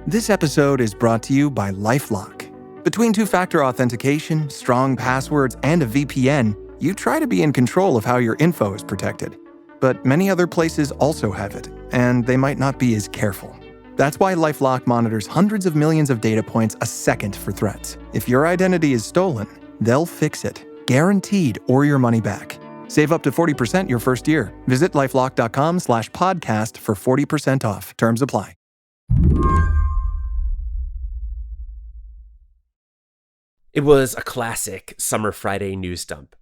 This episode is brought to you by LifeLock. Between two-factor authentication, strong passwords, and a VPN, you try to be in control of how your info is protected. But many other places also have it, and they might not be as careful. That's why LifeLock monitors hundreds of millions of data points a second for threats. If your identity is stolen, they'll fix it, guaranteed, or your money back. Save up to 40% your first year. Visit lifelock.com/podcast for 40% off. Terms apply. It was a classic summer Friday news dump.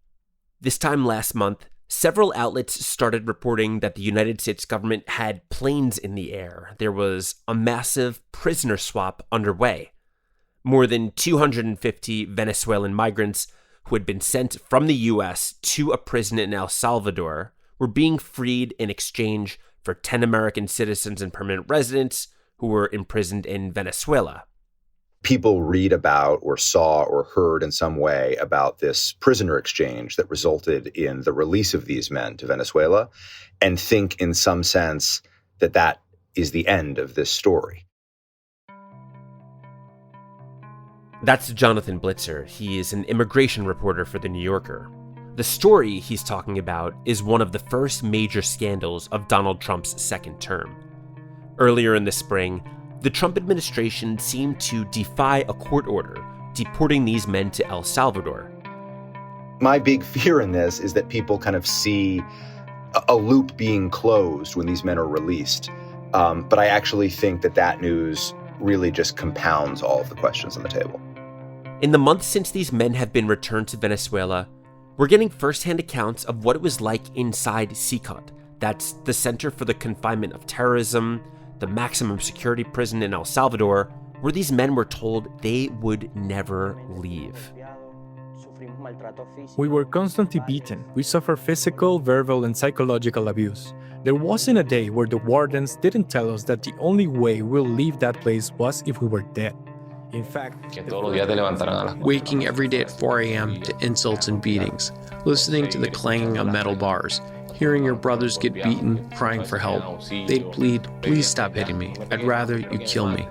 This time last month, several outlets started reporting that the United States government had planes in the air. There was a massive prisoner swap underway. More than 250 Venezuelan migrants who had been sent from the U.S. to a prison in El Salvador were being freed in exchange for 10 American citizens and permanent residents who were imprisoned in Venezuela. People read about or saw or heard in some way about this prisoner exchange that resulted in the release of these men to Venezuela and think in some sense that that is the end of this story. That's Jonathan Blitzer. He is an immigration reporter for The New Yorker. The story he's talking about is one of the first major scandals of Donald Trump's second term. Earlier in the spring, the Trump administration seemed to defy a court order deporting these men to El Salvador. My big fear in this is that people kind of see a loop being closed when these men are released. But I actually think that news really just compounds all of the questions on the table. In the months since these men have been returned to Venezuela, we're getting firsthand accounts of what it was like inside CECOT. That's the Center for the Confinement of Terrorism, the maximum security prison in El Salvador, where these men were told they would never leave. We were constantly beaten. We suffered physical, verbal, and psychological abuse. There wasn't a day where the wardens didn't tell us that the only way we'll leave that place was if we were dead. In fact, waking every day at 4 a.m. to insults and beatings, listening to the clanging of metal bars, hearing your brothers get beaten, crying for help. They'd plead, "Please stop hitting me. I'd rather you kill me."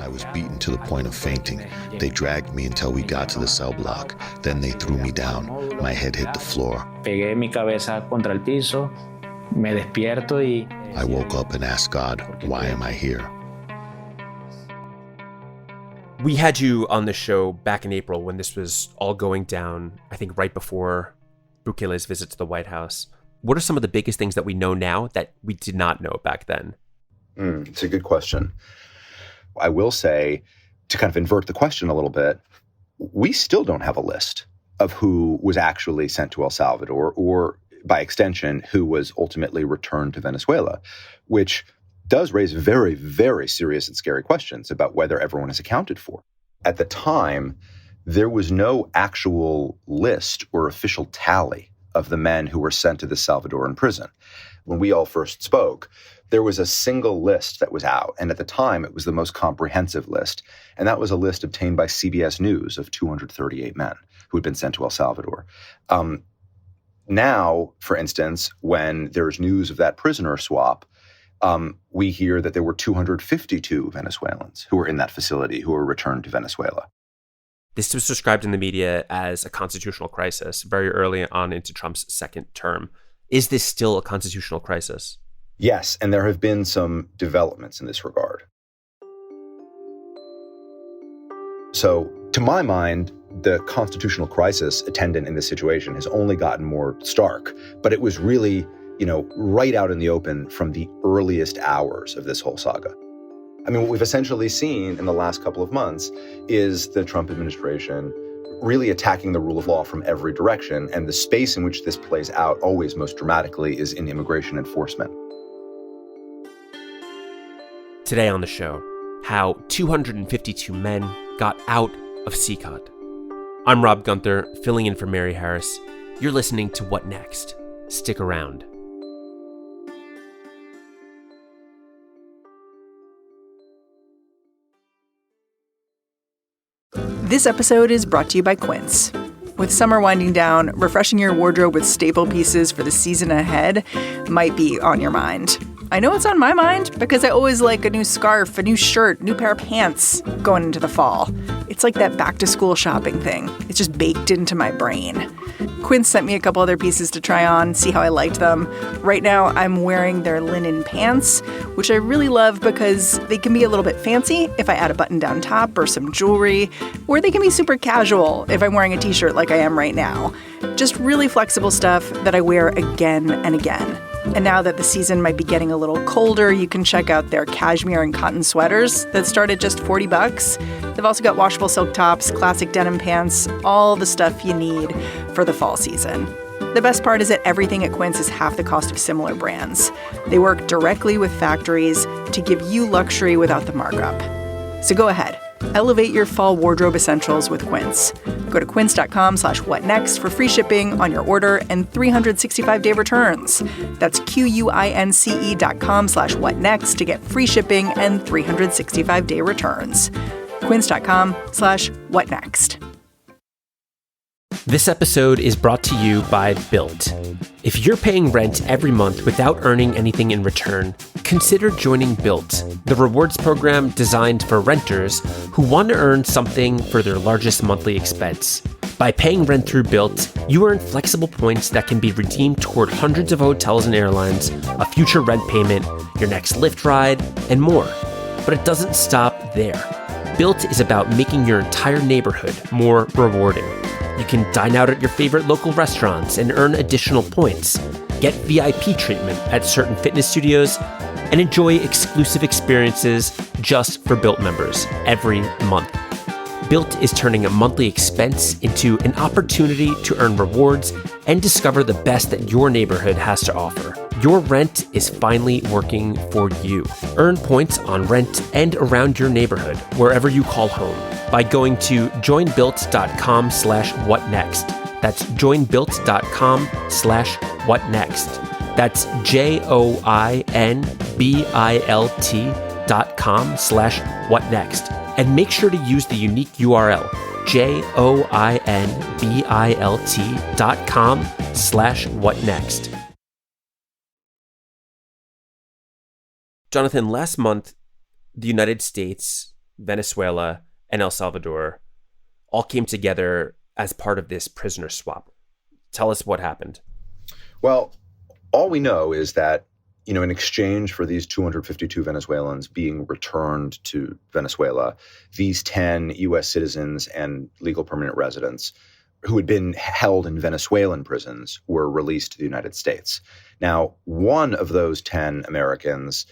I was beaten to the point of fainting. They dragged me until we got to the cell block. Then they threw me down. My head hit the floor. Pegué mi cabeza contra el piso, me despierto y... I woke up and asked God, why am I here? We had you on the show back in April when this was all going down, I think right before Bukele's visit to the White House. What are some of the biggest things that we know now that we did not know back then? It's a good question. I will say, to kind of invert the question a little bit, we still don't have a list of who was actually sent to El Salvador or, by extension, who was ultimately returned to Venezuela, which does raise very, very serious and scary questions about whether everyone is accounted for. At the time, there was no actual list or official tally of the men who were sent to the Salvadoran prison. When we all first spoke, there was a single list that was out, and at the time, it was the most comprehensive list, and that was a list obtained by CBS News of 238 men who had been sent to El Salvador. Now, for instance, when there's news of that prisoner swap, we hear that there were 252 Venezuelans who were in that facility who were returned to Venezuela. This was described in the media as a constitutional crisis very early on into Trump's second term. Is this still a constitutional crisis? Yes, and there have been some developments in this regard. So, to my mind, the constitutional crisis attendant in this situation has only gotten more stark, but it was really, right out in the open from the earliest hours of this whole saga. I mean, what we've essentially seen in the last couple of months is the Trump administration really attacking the rule of law from every direction, and the space in which this plays out always most dramatically is in immigration enforcement. Today on the show, how 252 men got out of CECOT. I'm Rob Gunther, filling in for Mary Harris. You're listening to What Next? Stick around. This episode is brought to you by Quince. With summer winding down, refreshing your wardrobe with staple pieces for the season ahead might be on your mind. I know it's on my mind because I always like a new scarf, a new shirt, new pair of pants going into the fall. It's like that back-to-school shopping thing. It's just baked into my brain. Quince sent me a couple other pieces to try on, see how I liked them. Right now, I'm wearing their linen pants, which I really love because they can be a little bit fancy if I add a button-down top or some jewelry, or they can be super casual if I'm wearing a t-shirt like I am right now. Just really flexible stuff that I wear again and again. And now that the season might be getting a little colder, you can check out their cashmere and cotton sweaters that start at just $40. They've also got washable silk tops, classic denim pants, all the stuff you need for the fall season. The best part is that everything at Quince is half the cost of similar brands. They work directly with factories to give you luxury without the markup. So go ahead. Elevate your fall wardrobe essentials with Quince. Go to quince.com/whatnext for free shipping on your order and 365-day returns. That's QUINCE.com/whatnext to get free shipping and 365-day returns. Quince.com/whatnext. This episode is brought to you by Built. If you're paying rent every month without earning anything in return, consider joining Built, the rewards program designed for renters who want to earn something for their largest monthly expense. By paying rent through Built, you earn flexible points that can be redeemed toward hundreds of hotels and airlines, a future rent payment, your next Lyft ride, and more. But it doesn't stop there. Built is about making your entire neighborhood more rewarding. You can dine out at your favorite local restaurants and earn additional points, get VIP treatment at certain fitness studios, and enjoy exclusive experiences just for Built members every month. Built is turning a monthly expense into an opportunity to earn rewards and discover the best that your neighborhood has to offer. Your rent is finally working for you. Earn points on rent and around your neighborhood, wherever you call home, by going to joinbuilt.com/whatnext. That's joinbuilt.com/whatnext. That's joinbilt.com/whatnext. And make sure to use the unique URL, joinbilt.com/whatnext. Jonathan, last month, the United States, Venezuela, and El Salvador all came together as part of this prisoner swap. Tell us what happened. Well, all we know is that, in exchange for these 252 Venezuelans being returned to Venezuela, these 10 U.S. citizens and legal permanent residents who had been held in Venezuelan prisons were released to the United States. Now, one of those 10 Americans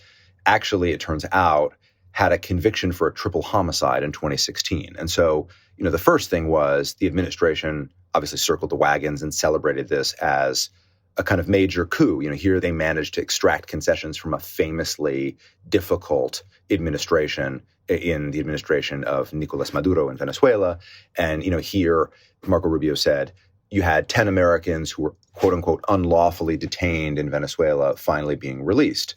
actually, it turns out, had a conviction for a triple homicide in 2016. And so, the first thing was the administration obviously circled the wagons and celebrated this as a kind of major coup. Here they managed to extract concessions from a famously difficult administration in the administration of Nicolas Maduro in Venezuela. And, here Marco Rubio said, you had 10 Americans who were, quote unquote, unlawfully detained in Venezuela finally being released.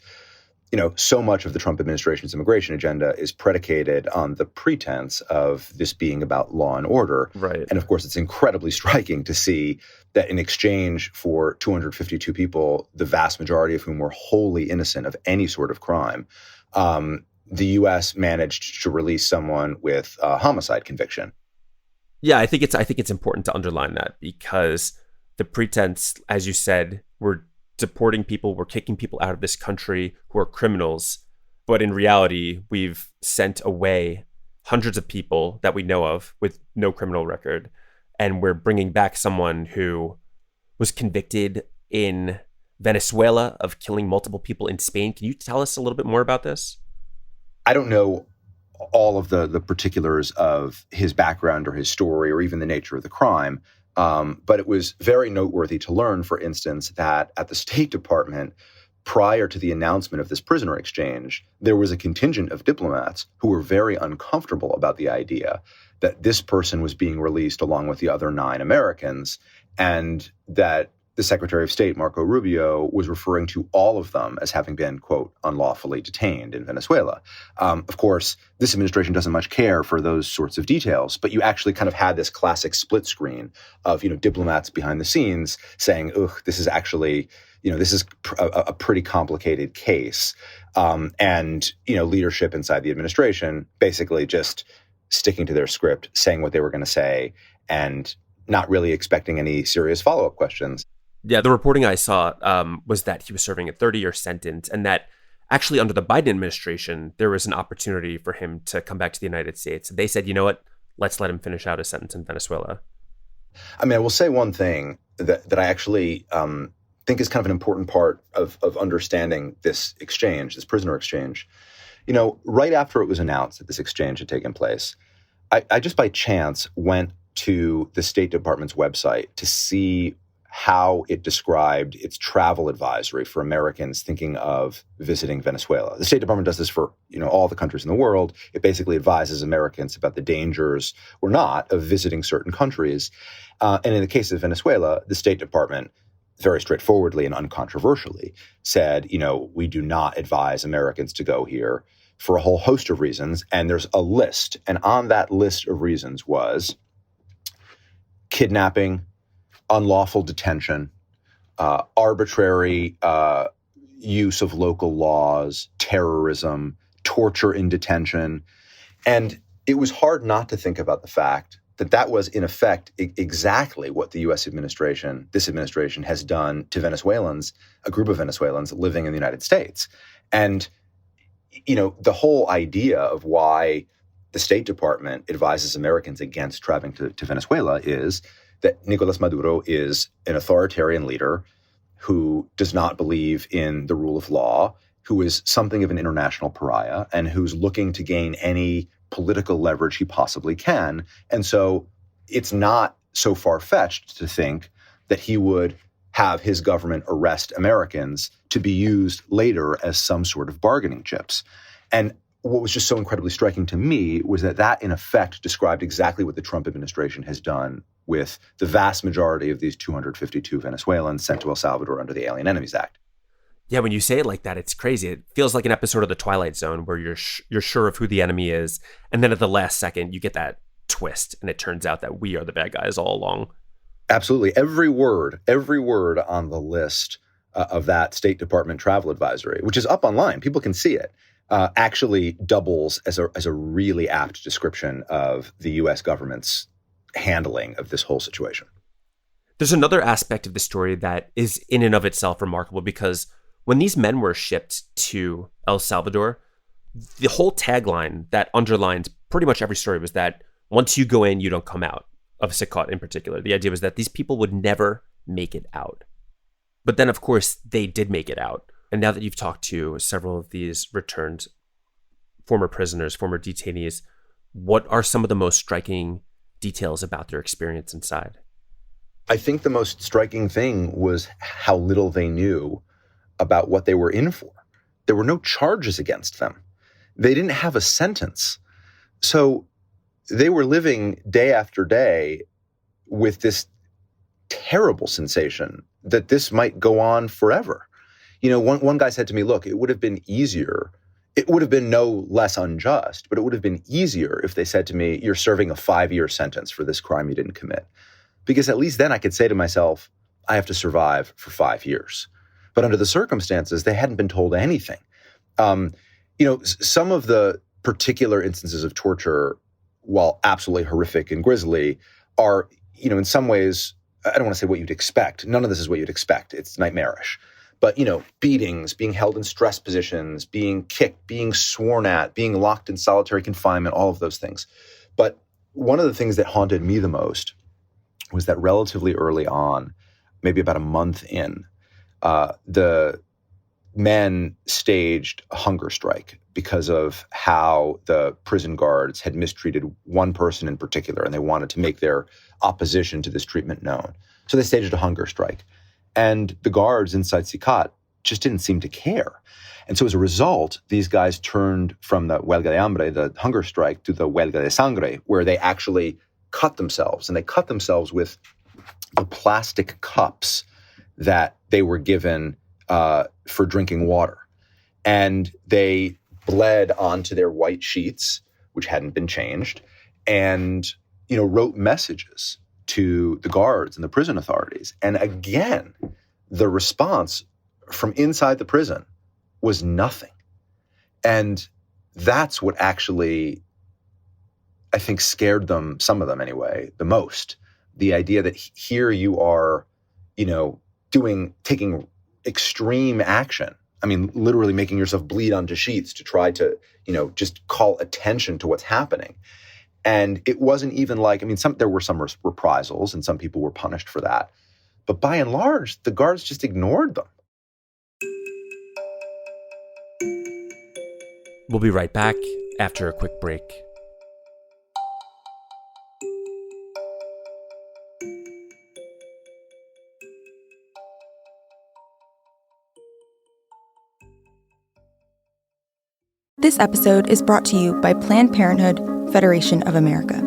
So much of the Trump administration's immigration agenda is predicated on the pretense of this being about law and order. Right. And of course, it's incredibly striking to see that in exchange for 252 people, the vast majority of whom were wholly innocent of any sort of crime, the U.S. managed to release someone with a homicide conviction. Yeah, I think it's important to underline that, because the pretense, as you said, we're deporting people, we're kicking people out of this country who are criminals. But in reality, we've sent away hundreds of people that we know of with no criminal record. And we're bringing back someone who was convicted in Venezuela of killing multiple people in Spain. Can you tell us a little bit more about this? I don't know all of the particulars of his background or his story or even the nature of the crime. But it was very noteworthy to learn, for instance, that at the State Department, prior to the announcement of this prisoner exchange, there was a contingent of diplomats who were very uncomfortable about the idea that this person was being released along with the other 9 Americans, and that the Secretary of State, Marco Rubio, was referring to all of them as having been, quote, unlawfully detained in Venezuela. Of course, this administration doesn't much care for those sorts of details, but you actually kind of had this classic split screen of, diplomats behind the scenes saying, ugh, this is actually, this is a pretty complicated case. And leadership inside the administration basically just sticking to their script, saying what they were going to say, and not really expecting any serious follow-up questions. Yeah, the reporting I saw was that he was serving a 30-year sentence, and that actually under the Biden administration, there was an opportunity for him to come back to the United States. They said, you know what, let's let him finish out his sentence in Venezuela. I mean, I will say one thing that I actually think is kind of an important part of understanding this exchange, this prisoner exchange. Right after it was announced that this exchange had taken place, I just by chance went to the State Department's website to see how it described its travel advisory for Americans thinking of visiting Venezuela. The State Department does this for, all the countries in the world. It basically advises Americans about the dangers or not of visiting certain countries. And in the case of Venezuela, the State Department very straightforwardly and uncontroversially said, we do not advise Americans to go here for a whole host of reasons. And there's a list. And on that list of reasons was kidnapping, unlawful detention, arbitrary use of local laws, terrorism, torture in detention. And it was hard not to think about the fact that was, in effect, exactly what the U.S. administration, this administration, has done to Venezuelans, a group of Venezuelans living in the United States. And, the whole idea of why the State Department advises Americans against traveling to Venezuela is that Nicolas Maduro is an authoritarian leader who does not believe in the rule of law, who is something of an international pariah, and who's looking to gain any political leverage he possibly can. And so it's not so far-fetched to think that he would have his government arrest Americans to be used later as some sort of bargaining chips. And what was just so incredibly striking to me was that in effect described exactly what the Trump administration has done with the vast majority of these 252 Venezuelans sent to El Salvador under the Alien Enemies Act. Yeah, when you say it like that, it's crazy. It feels like an episode of The Twilight Zone where you're sure of who the enemy is, and then at the last second, you get that twist, and it turns out that we are the bad guys all along. Absolutely. Every word on the list of that State Department travel advisory, which is up online, people can see it, actually doubles as a really apt description of the U.S. government's handling of this whole situation. There's another aspect of the story that is in and of itself remarkable, because when these men were shipped to El Salvador, the whole tagline that underlines pretty much every story was that once you go in, you don't come out, of CECOT in particular. The idea was that these people would never make it out. But then, of course, they did make it out. And now that you've talked to several of these returned former prisoners, former detainees, what are some of the most striking details about their experience inside? I think the most striking thing was how little they knew about what they were in for. There were no charges against them. They didn't have a sentence. So they were living day after day with this terrible sensation that this might go on forever. One guy said to me, look, it would have been easier. It would have been no less unjust, but it would have been easier if they said to me, you're serving a 5-year sentence for this crime you didn't commit. Because at least then I could say to myself, I have to survive for 5 years. But under the circumstances, they hadn't been told anything. Some of the particular instances of torture, while absolutely horrific and grisly, are, in some ways, I don't want to say what you'd expect. None of this is what you'd expect. It's nightmarish. But, beatings, being held in stress positions, being kicked, being sworn at, being locked in solitary confinement, all of those things. But one of the things that haunted me the most was that relatively early on, maybe about a month in, the men staged a hunger strike because of how the prison guards had mistreated one person in particular, and they wanted to make their opposition to this treatment known. So they staged a hunger strike. And the guards inside CECOT just didn't seem to care. And so as a result, these guys turned from the huelga de hambre, the hunger strike, to the huelga de sangre, where they actually cut themselves. And they cut themselves with the plastic cups that they were given for drinking water. And they bled onto their white sheets, which hadn't been changed, and wrote messages to the guards and the prison authorities. And again, the response from inside the prison was nothing. And that's what actually, I think, scared them, some of them anyway, the most. The idea that here you are, taking extreme action. I mean, literally making yourself bleed onto sheets to try to, just call attention to what's happening. And it wasn't even like, there were some reprisals and some people were punished for that. But by and large, the guards just ignored them. We'll be right back after a quick break. This episode is brought to you by Planned Parenthood, Federation of America.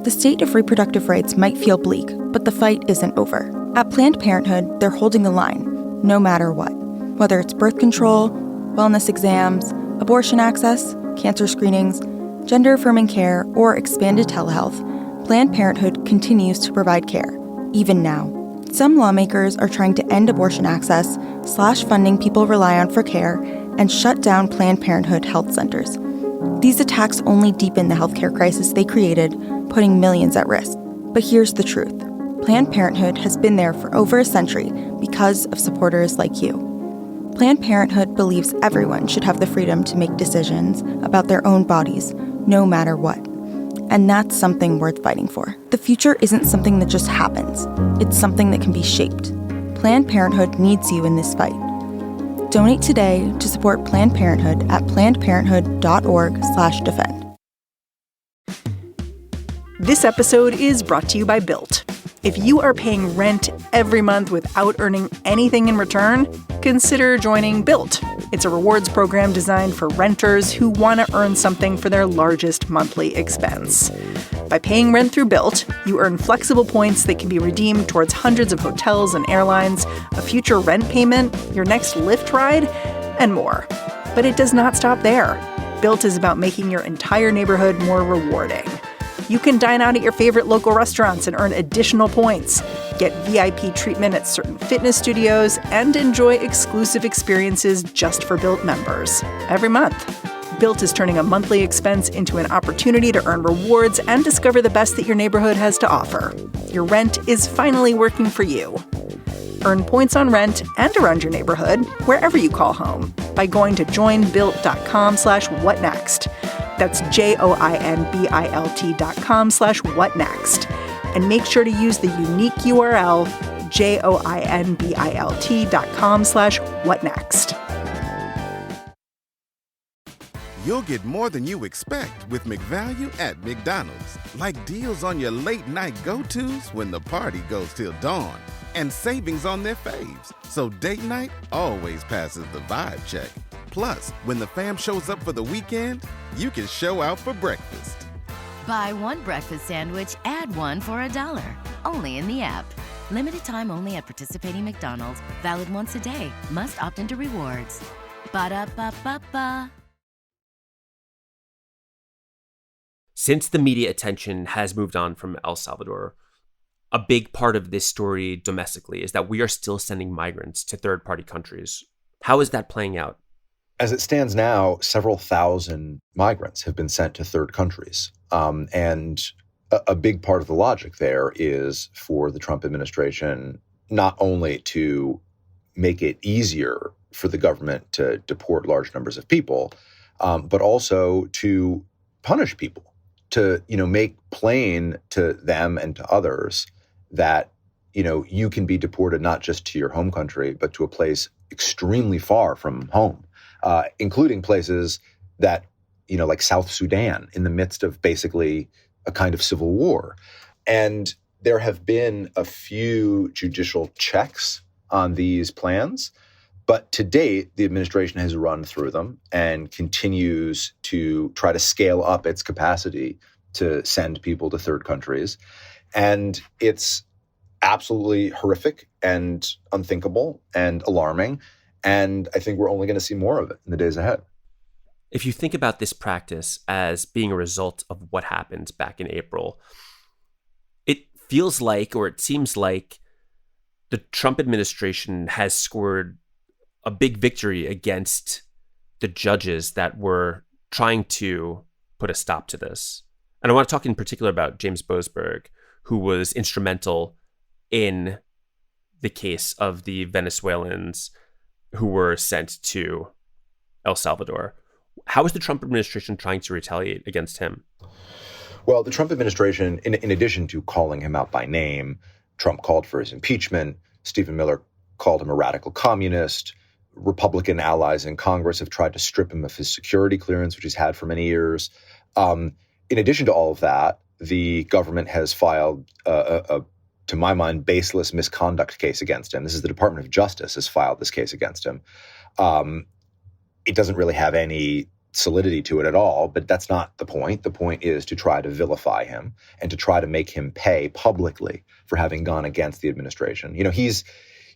The state of reproductive rights might feel bleak, but the fight isn't over. At Planned Parenthood, they're holding the line, no matter what. Whether it's birth control, wellness exams, abortion access, cancer screenings, gender-affirming care, or expanded telehealth, Planned Parenthood continues to provide care, even now. Some lawmakers are trying to end abortion access, slash funding people rely on for care, and shut down Planned Parenthood health centers. These attacks only deepen the healthcare crisis they created, putting millions at risk. But here's the truth. Planned Parenthood has been there for over a century because of supporters like you. Planned Parenthood believes everyone should have the freedom to make decisions about their own bodies, no matter what. And that's something worth fighting for. The future isn't something that just happens. It's something that can be shaped. Planned Parenthood needs you in this fight. Donate today to support Planned Parenthood at plannedparenthood.org/defend. This episode is brought to you by Built. If you are paying rent every month without earning anything in return, consider joining Built. It's a rewards program designed for renters who want to earn something for their largest monthly expense. By paying rent through Built, you earn flexible points that can be redeemed towards hundreds of hotels and airlines, a future rent payment, your next Lyft ride, and more. But it does not stop there. Built is about making your entire neighborhood more rewarding. You can dine out at your favorite local restaurants and earn additional points, get VIP treatment at certain fitness studios, and enjoy exclusive experiences just for Built members every month. Built is turning a monthly expense into an opportunity to earn rewards and discover the best that your neighborhood has to offer. Your rent is finally working for you. Earn points on rent and around your neighborhood wherever you call home by going to joinbuilt.com/whatnext. That's joinbilt.com/whatnext. And make sure to use the unique URL joinbilt.com/whatnext. You'll get more than you expect with McValue at McDonald's. Like deals on your late night go-tos when the party goes till dawn. And savings on their faves. So date night always passes the vibe check. Plus, when the fam shows up for the weekend, you can show out for breakfast. Buy one breakfast sandwich, add one for $1. Only in the app. Limited time only at participating McDonald's. Valid once a day. Must opt into rewards. Ba-da-ba-ba-ba. Since the media attention has moved on from El Salvador, a big part of this story domestically is that we are still sending migrants to third-party countries. How is that playing out? As it stands now, several thousand migrants have been sent to third countries. And a big part of the logic there is for the Trump administration not only to make it easier for the government to deport large numbers of people, but also to punish people, to, make plain to them and to others that, you can be deported not just to your home country, but to a place extremely far from home, including places that, like South Sudan, in the midst of basically a kind of civil war. And there have been a few judicial checks on these plans, but to date, the administration has run through them and continues to try to scale up its capacity to send people to third countries. And it's absolutely horrific and unthinkable and alarming. And I think we're only going to see more of it in the days ahead. If you think about this practice as being a result of what happened back in April, it feels like, or it seems like, the Trump administration has scored a big victory against the judges that were trying to put a stop to this. And I want to talk in particular about James Boasberg, who was instrumental in the case of the Venezuelans who were sent to El Salvador. How is the Trump administration trying to retaliate against him? Well, the Trump administration, in addition to calling him out by name, Trump called for his impeachment. Stephen Miller called him a radical communist. Republican allies in Congress have tried to strip him of his security clearance, which he's had for many years. In addition to all of that, the government has filed to my mind, baseless misconduct case against him. This is the Department of Justice has filed this case against him. It doesn't really have any solidity to it at all, but that's not the point. The point is to try to vilify him and to try to make him pay publicly for having gone against the administration. You know, he's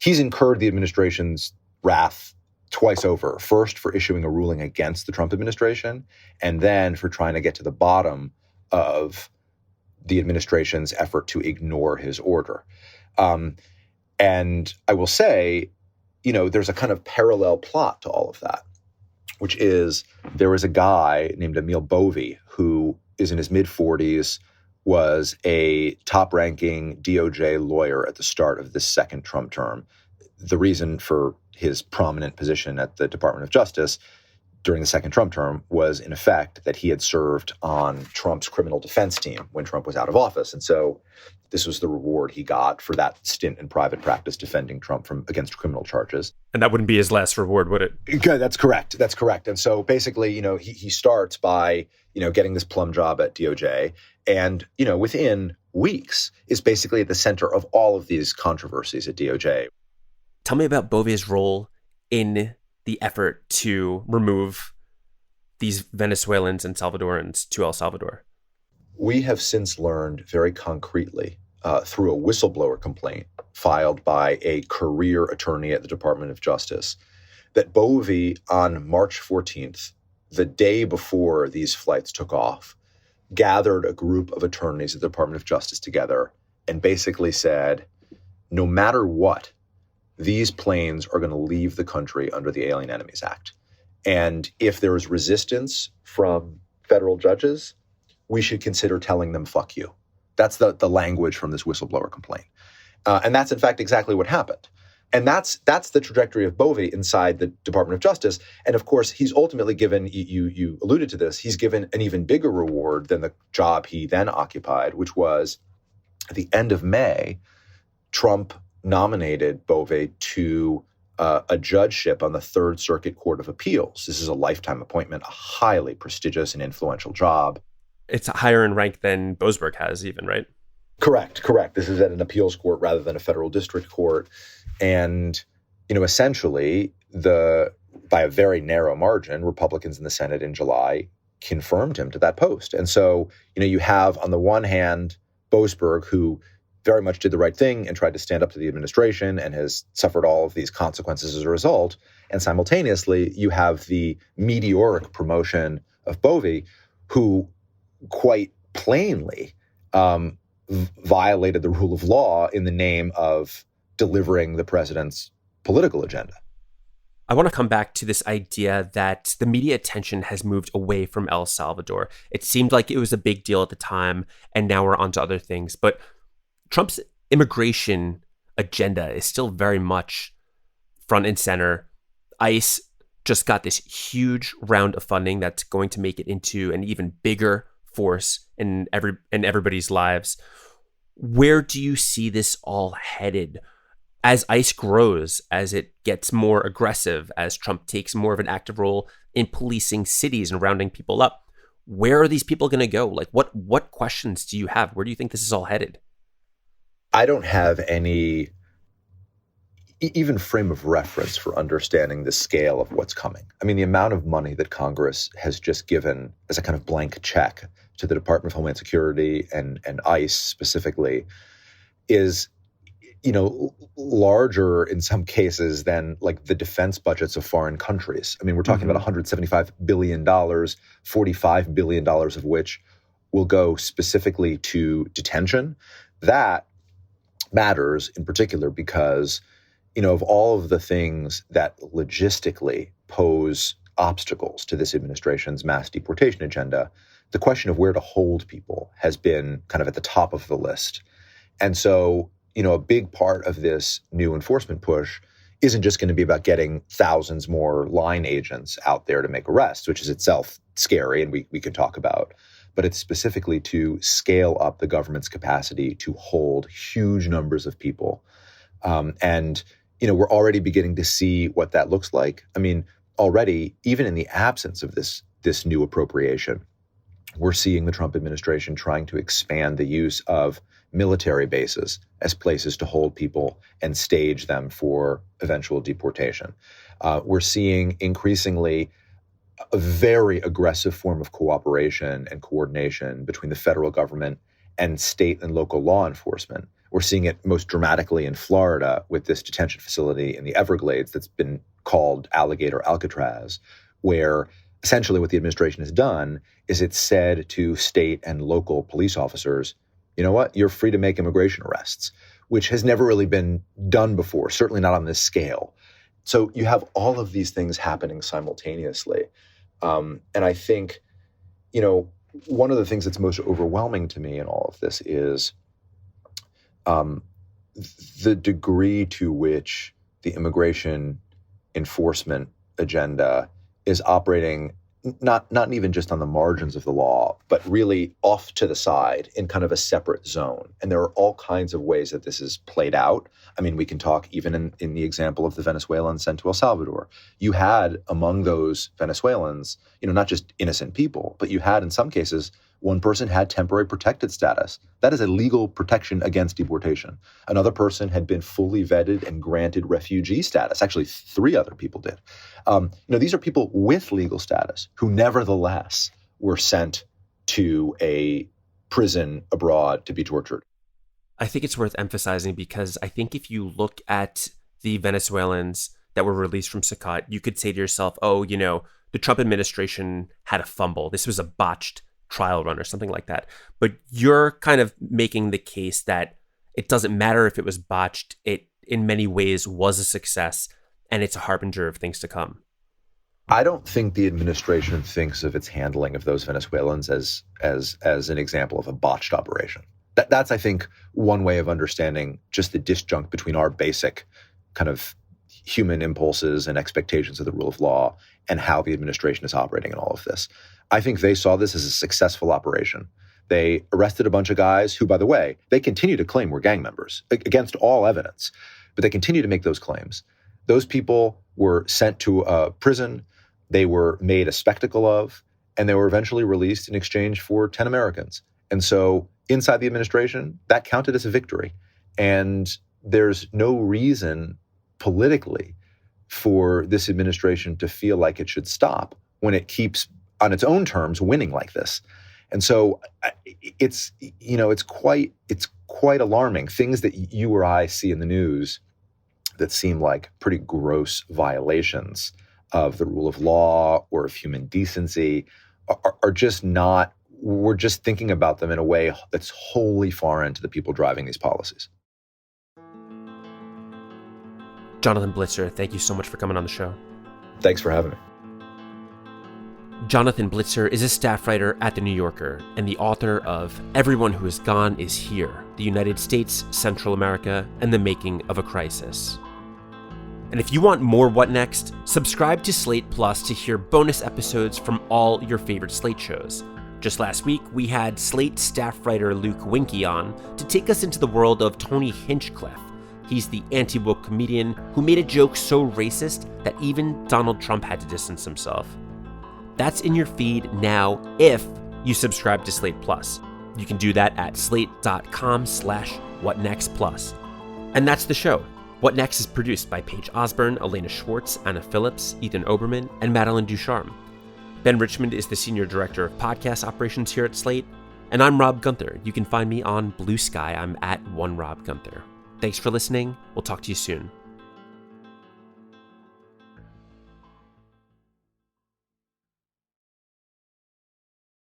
incurred the administration's wrath twice over. First, for issuing a ruling against the Trump administration, and then for trying to get to the bottom of the administration's effort to ignore his order. And I will say, you know, there's a kind of parallel plot to all of that, which is there was a guy named Emil Bovee who is in his mid-40s, was a top-ranking DOJ lawyer at the start of this second Trump term. The reason for his prominent position at the Department of Justice during the second Trump term was, in effect, that he had served on Trump's criminal defense team when Trump was out of office. And so this was the reward he got for that stint in private practice defending Trump against criminal charges. And that wouldn't be his last reward, would it? Good, that's correct. That's correct. And so basically, you know, he starts by, you know, getting this plum job at DOJ. And, you know, within weeks is basically at the center of all of these controversies at DOJ. Tell me about Bovee's role in the effort to remove these Venezuelans and Salvadorans to El Salvador. We have since learned very concretely through a whistleblower complaint filed by a career attorney at the Department of Justice that Bovee, on March 14th, the day before these flights took off, gathered a group of attorneys at the Department of Justice together and basically said, no matter what, these planes are going to leave the country under the Alien Enemies Act. And if there is resistance from federal judges, we should consider telling them, fuck you. That's the language from this whistleblower complaint. And that's, in fact, exactly what happened. And that's the trajectory of Bovee inside the Department of Justice. And of course, he's ultimately given, you alluded to this, he's given an even bigger reward than the job he then occupied, which was at the end of May, Trump nominated Bovee to a judgeship on the Third Circuit Court of Appeals. This is a lifetime appointment, a highly prestigious and influential job. It's higher in rank than Boasberg has even, right? Correct. This is at an appeals court rather than a federal district court. And, you know, essentially, by a very narrow margin, Republicans in the Senate in July confirmed him to that post. And so, you know, you have on the one hand, Boasberg, who very much did the right thing and tried to stand up to the administration and has suffered all of these consequences as a result. And simultaneously, you have the meteoric promotion of Bovee, who quite plainly violated the rule of law in the name of delivering the president's political agenda. I want to come back to this idea that the media attention has moved away from El Salvador. It seemed like it was a big deal at the time, and now we're on to other things. But Trump's immigration agenda is still very much front and center. ICE just got this huge round of funding that's going to make it into an even bigger force in everybody's lives. Where do you see this all headed? As ICE grows, as it gets more aggressive, as Trump takes more of an active role in policing cities and rounding people up, where are these people going to go? Like, what questions do you have? Where do you think this is all headed? I don't have any even frame of reference for understanding the scale of what's coming. I mean, the amount of money that Congress has just given as a kind of blank check to the Department of Homeland Security and ICE specifically is, you know, larger in some cases than like the defense budgets of foreign countries. I mean, we're talking about $175 billion, $45 billion of which will go specifically to detention. That matters in particular because, of all of the things that logistically pose obstacles to this administration's mass deportation agenda, the question of where to hold people has been kind of at the top of the list. And so, a big part of this new enforcement push isn't just going to be about getting thousands more line agents out there to make arrests, which is itself scary and we could talk about, but it's specifically to scale up the government's capacity to hold huge numbers of people. And we're already beginning to see what that looks like. I mean, already, even in the absence of this new appropriation, we're seeing the Trump administration trying to expand the use of military bases as places to hold people and stage them for eventual deportation. We're seeing increasingly a very aggressive form of cooperation and coordination between the federal government and state and local law enforcement. We're seeing it most dramatically in Florida with this detention facility in the Everglades that's been called Alligator Alcatraz, where essentially what the administration has done is it's said to state and local police officers, you know what, you're free to make immigration arrests, which has never really been done before, certainly not on this scale. So you have all of these things happening simultaneously. And I think, one of the things that's most overwhelming to me in all of this is the degree to which the immigration enforcement agenda is operating not even just on the margins of the law, but really off to the side in kind of a separate zone. And there are all kinds of ways that this is played out. I mean, we can talk even in the example of the Venezuelans sent to El Salvador. You had among those Venezuelans, not just innocent people, but you had in some cases, one person had temporary protected status. That is a legal protection against deportation. Another person had been fully vetted and granted refugee status. Actually, 3 other people did. These are people with legal status who nevertheless were sent to a prison abroad to be tortured. I think it's worth emphasizing because I think if you look at the Venezuelans that were released from CECOT, you could say to yourself, the Trump administration had a fumble. This was a botched trial run or something like that. But you're kind of making the case that it doesn't matter if it was botched. It, in many ways, was a success, and it's a harbinger of things to come. I don't think the administration thinks of its handling of those Venezuelans as an example of a botched operation. That's, I think, one way of understanding just the disjunct between our basic kind of human impulses and expectations of the rule of law and how the administration is operating in all of this. I think they saw this as a successful operation. They arrested a bunch of guys who, by the way, they continue to claim were gang members against all evidence, but they continue to make those claims. Those people were sent to a prison. They were made a spectacle of, and they were eventually released in exchange for 10 Americans. And so inside the administration, that counted as a victory. And there's no reason politically for this administration to feel like it should stop when it keeps, on its own terms, winning like this. And so it's quite alarming. Things that you or I see in the news that seem like pretty gross violations of the rule of law or of human decency are just not, we're just thinking about them in a way that's wholly foreign to the people driving these policies. Jonathan Blitzer, thank you so much for coming on the show. Thanks for having me. Jonathan Blitzer is a staff writer at The New Yorker and the author of Everyone Who Has Gone Is Here, The United States, Central America, and the Making of a Crisis. And if you want more What Next, subscribe to Slate Plus to hear bonus episodes from all your favorite Slate shows. Just last week, we had Slate staff writer Luke Winkie on to take us into the world of Tony Hinchcliffe. He's the anti-woke comedian who made a joke so racist that even Donald Trump had to distance himself. That's in your feed now if you subscribe to Slate Plus. You can do that at slate.com/whatnextplus. And that's the show. What Next is produced by Paige Osburn, Elena Schwartz, Anna Phillips, Ethan Oberman, and Madeline Ducharme. Ben Richmond is the Senior Director of Podcast Operations here at Slate. And I'm Rob Gunther. You can find me on Blue Sky. I'm at OneRobGunther. Thanks for listening. We'll talk to you soon.